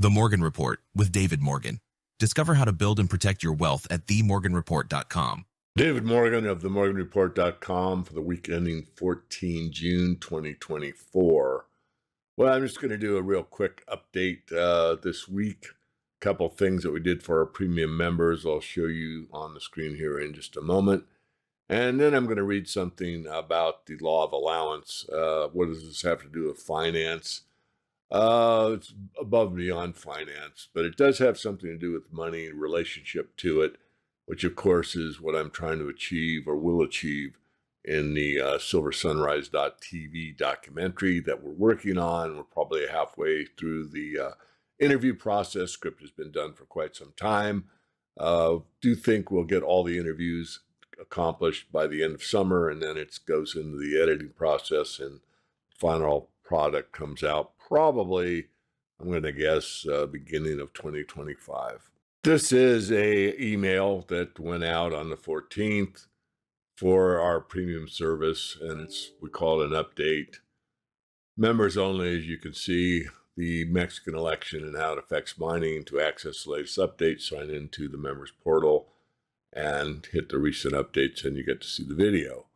The Morgan Report with David Morgan. Discover how to build and protect your wealth at themorganreport.com. David Morgan of themorganreport.com for the week ending 14 June 2024. Well, I'm just going to do a real quick update this week. A couple of things that we did for our premium members I'll show you on the screen here in just a moment. And then I'm going to read something about the Law of Allowance. What does this have to do with finance? It's above and beyond finance, but it does have something to do with money and relationship to it, which of course is what I'm trying to achieve or will achieve in the silversunrise.tv documentary that we're working on. We're probably halfway through the interview process. Script has been done for quite some time. Do think we'll get all the interviews accomplished by the end of summer, and then it goes into the editing process and final product comes out probably, I'm going to guess, beginning of 2025. This is a email that went out on the 14th for our premium service, and we call it an update. Members only, as you can see, the Mexican election and how it affects mining. To access the latest updates, sign into the members portal and hit the recent updates, and you get to see the video.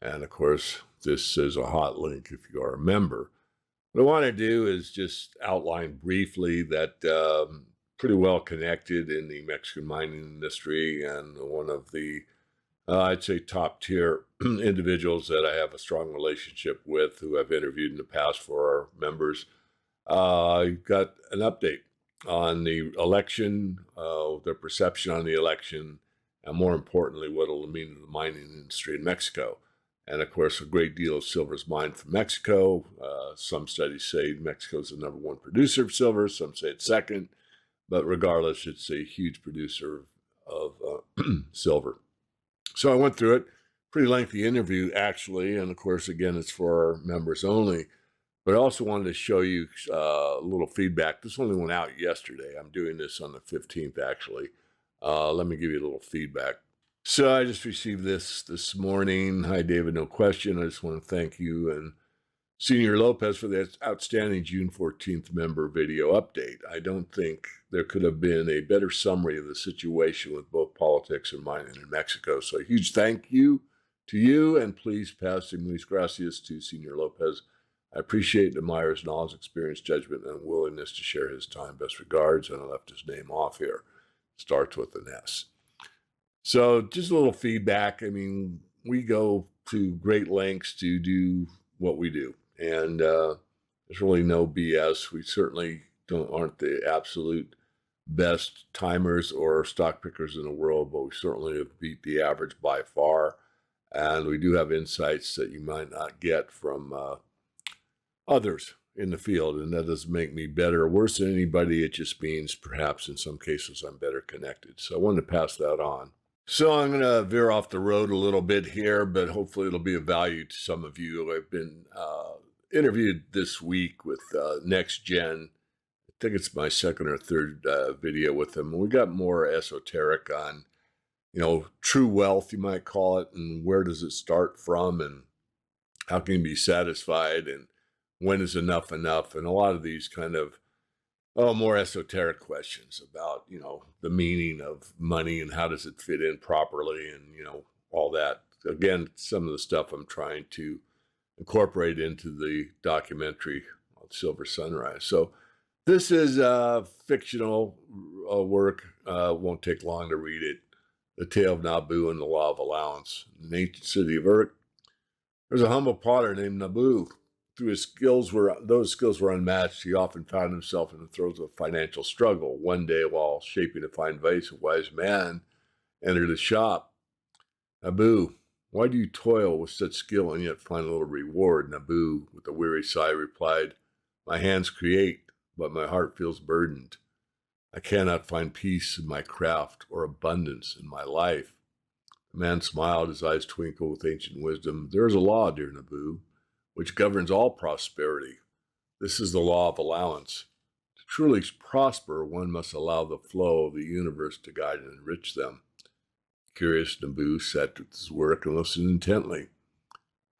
And of course, this is a hot link if you are a member. What I want to do is just outline briefly that pretty well connected in the Mexican mining industry, and one of the, I'd say, top tier individuals that I have a strong relationship with, who I've interviewed in the past for our members. Got an update on the election, their perception on the election, and more importantly, what it'll mean to the mining industry in Mexico. And of course, a great deal of silver is mined from Mexico. Some studies say Mexico is the number one producer of silver. Some say it's second. But regardless, it's a huge producer of silver. So I went through it. Pretty lengthy interview, actually. And of course, again, it's for our members only. But I also wanted to show you a little feedback. This only went out yesterday. I'm doing this on the 15th, actually. Let me give you a little feedback. So I just received this morning. Hi, David, no question. I just want to thank you and Senior Lopez for that outstanding June 14th member video update. I don't think there could have been a better summary of the situation with both politics and mining in Mexico. So a huge thank you to you, and please pass muchas gracias to Senior Lopez. I appreciate and admire his knowledge, experience, judgment, and willingness to share his time. Best regards, and I left his name off here. Starts with an S. So just a little feedback. I mean, we go to great lengths to do what we do. And there's really no BS. We certainly aren't the absolute best timers or stock pickers in the world, but we certainly have beat the average by far. And we do have insights that you might not get from others in the field. And that doesn't make me better or worse than anybody. It just means perhaps in some cases I'm better connected. So I wanted to pass that on. So I'm going to veer off the road a little bit here, but hopefully it'll be of value to some of you. I've been interviewed this week with Next Gen. I think it's my second or third video with them. We got more esoteric on, true wealth, you might call it, and where does it start from, and how can you be satisfied, and when is enough, and a lot of these kind of more esoteric questions about, the meaning of money and how does it fit in properly, and, all that. Again, some of the stuff I'm trying to incorporate into the documentary on Silver Sunrise. So this is fictional work. Won't take long to read it. The Tale of Nabu and the Law of Allowance. In the ancient city of Uruk, there's a humble potter named Nabu. Those skills were unmatched. He often found himself in the throes of financial struggle. One day, while shaping a fine vase, a wise man entered his shop. Nabu, why do you toil with such skill and yet find little reward? Nabu, with a weary sigh, replied, my hands create, but my heart feels burdened. I cannot find peace in my craft or abundance in my life. The man smiled, his eyes twinkled with ancient wisdom. There is a law, dear Nabu, which governs all prosperity. This is the law of allowance. To truly prosper, one must allow the flow of the universe to guide and enrich them. Curious, Nabu sat with his work and listened intently.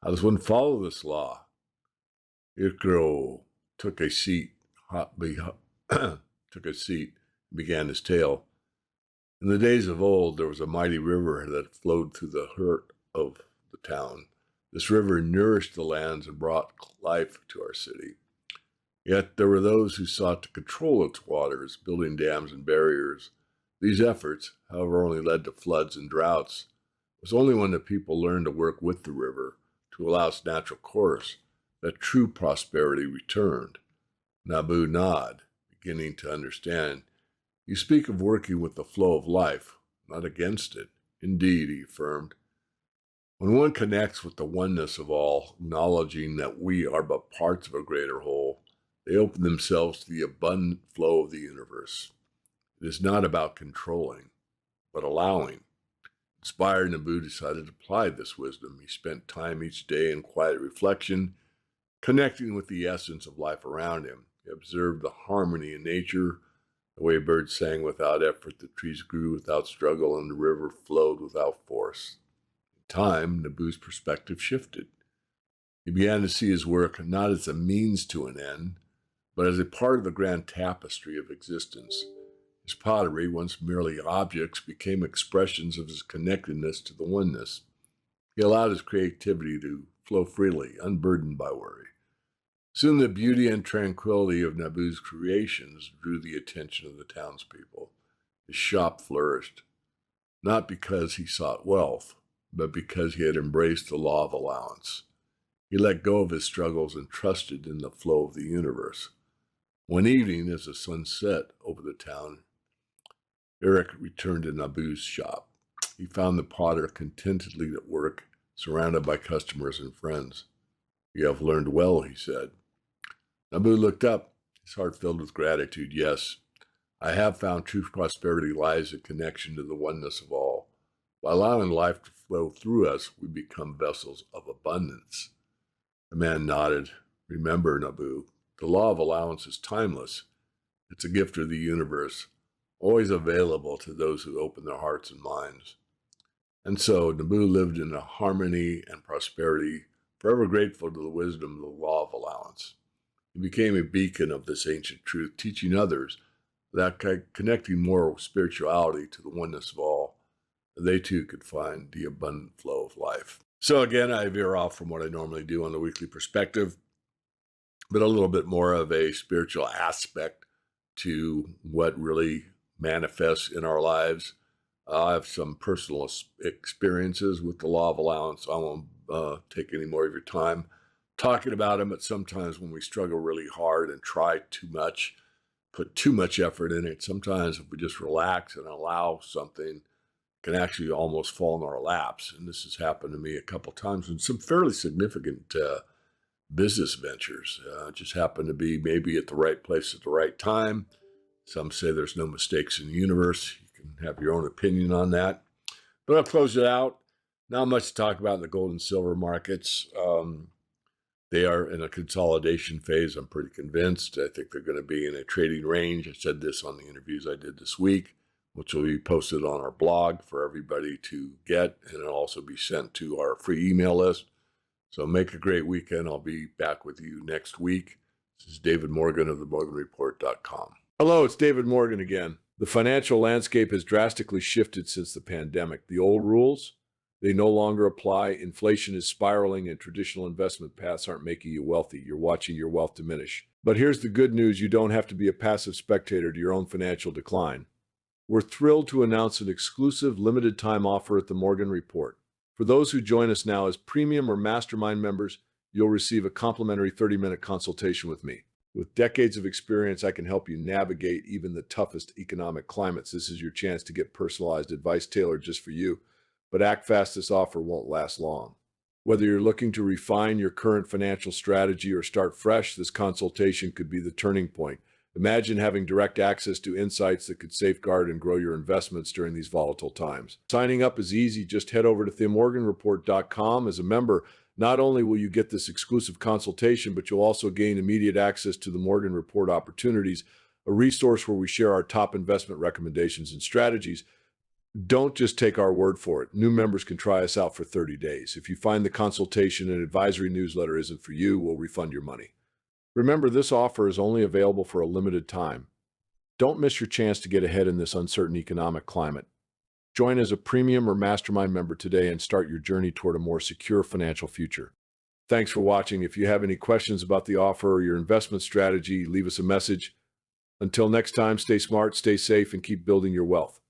How does one follow this law? Ikro took a seat took a seat, and began his tale. In the days of old, there was a mighty river that flowed through the heart of the town. This river nourished the lands and brought life to our city. Yet there were those who sought to control its waters, building dams and barriers. These efforts, however, only led to floods and droughts. It was only when the people learned to work with the river, to allow its natural course, that true prosperity returned. Nabu nodded, beginning to understand. You speak of working with the flow of life, not against it. Indeed, he affirmed. When one connects with the oneness of all, acknowledging that we are but parts of a greater whole, they open themselves to the abundant flow of the universe. It is not about controlling, but allowing. Inspired, Nabu decided to apply this wisdom. He spent time each day in quiet reflection, connecting with the essence of life around him. He observed the harmony in nature, the way birds sang without effort, the trees grew without struggle, and the river flowed without force. In time, Nabu's perspective shifted. He began to see his work not as a means to an end, but as a part of the grand tapestry of existence. His pottery, once merely objects, became expressions of his connectedness to the oneness. He allowed his creativity to flow freely, unburdened by worry. Soon the beauty and tranquility of Nabu's creations drew the attention of the townspeople. His shop flourished, not because he sought wealth, but because he had embraced the law of allowance. He let go of his struggles and trusted in the flow of the universe. One evening, as the sun set over the town, Eric returned to Nabu's shop. He found the potter contentedly at work, surrounded by customers and friends. You have learned well, he said. Nabu looked up, his heart filled with gratitude. Yes, I have found true prosperity lies in connection to the oneness of all. By allowing life to flow through us, we become vessels of abundance. The man nodded. Remember, Nabu, the law of allowance is timeless. It's a gift of the universe, always available to those who open their hearts and minds. And so Nabu lived in a harmony and prosperity, forever grateful to the wisdom of the law of allowance. He became a beacon of this ancient truth, teaching others that connecting more spirituality to the oneness of all, they too could find the abundant flow of life. So again, I veer off from what I normally do on the weekly perspective, but a little bit more of a spiritual aspect to what really manifests in our lives. I have some personal experiences with the law of allowance. I won't take any more of your time talking about them, but sometimes when we struggle really hard and try too much, put too much effort in it, sometimes if we just relax and allow something, it can actually almost fall in our laps. And this has happened to me a couple times in some fairly significant business ventures. Just happened to be maybe at the right place at the right time. Some say there's no mistakes in the universe. You can have your own opinion on that. But I'll close it out. Not much to talk about in the gold and silver markets. They are in a consolidation phase, I'm pretty convinced. I think they're going to be in a trading range. I said this on the interviews I did this week, which will be posted on our blog for everybody to get, and it'll also be sent to our free email list. So make a great weekend. I'll be back with you next week. This is David Morgan of themorganreport.com. Hello, it's David Morgan again. The financial landscape has drastically shifted since the pandemic. The old rules, they no longer apply. Inflation is spiraling and traditional investment paths aren't making you wealthy. You're watching your wealth diminish. But here's the good news. You don't have to be a passive spectator to your own financial decline. We're thrilled to announce an exclusive limited time offer at the Morgan Report. For those who join us now as premium or mastermind members, you'll receive a complimentary 30-minute consultation with me. With decades of experience, I can help you navigate even the toughest economic climates. This is your chance to get personalized advice tailored just for you. But act fast, this offer won't last long. Whether you're looking to refine your current financial strategy or start fresh, this consultation could be the turning point. Imagine having direct access to insights that could safeguard and grow your investments during these volatile times. Signing up is easy. Just head over to themorganreport.com. As a member, not only will you get this exclusive consultation, but you'll also gain immediate access to the Morgan Report Opportunities, a resource where we share our top investment recommendations and strategies. Don't just take our word for it. New members can try us out for 30 days. If you find the consultation and advisory newsletter isn't for you, we'll refund your money. Remember, this offer is only available for a limited time. Don't miss your chance to get ahead in this uncertain economic climate. Join as a premium or mastermind member today and start your journey toward a more secure financial future. Thanks for watching. If you have any questions about the offer or your investment strategy, leave us a message. Until next time, stay smart, stay safe, and keep building your wealth.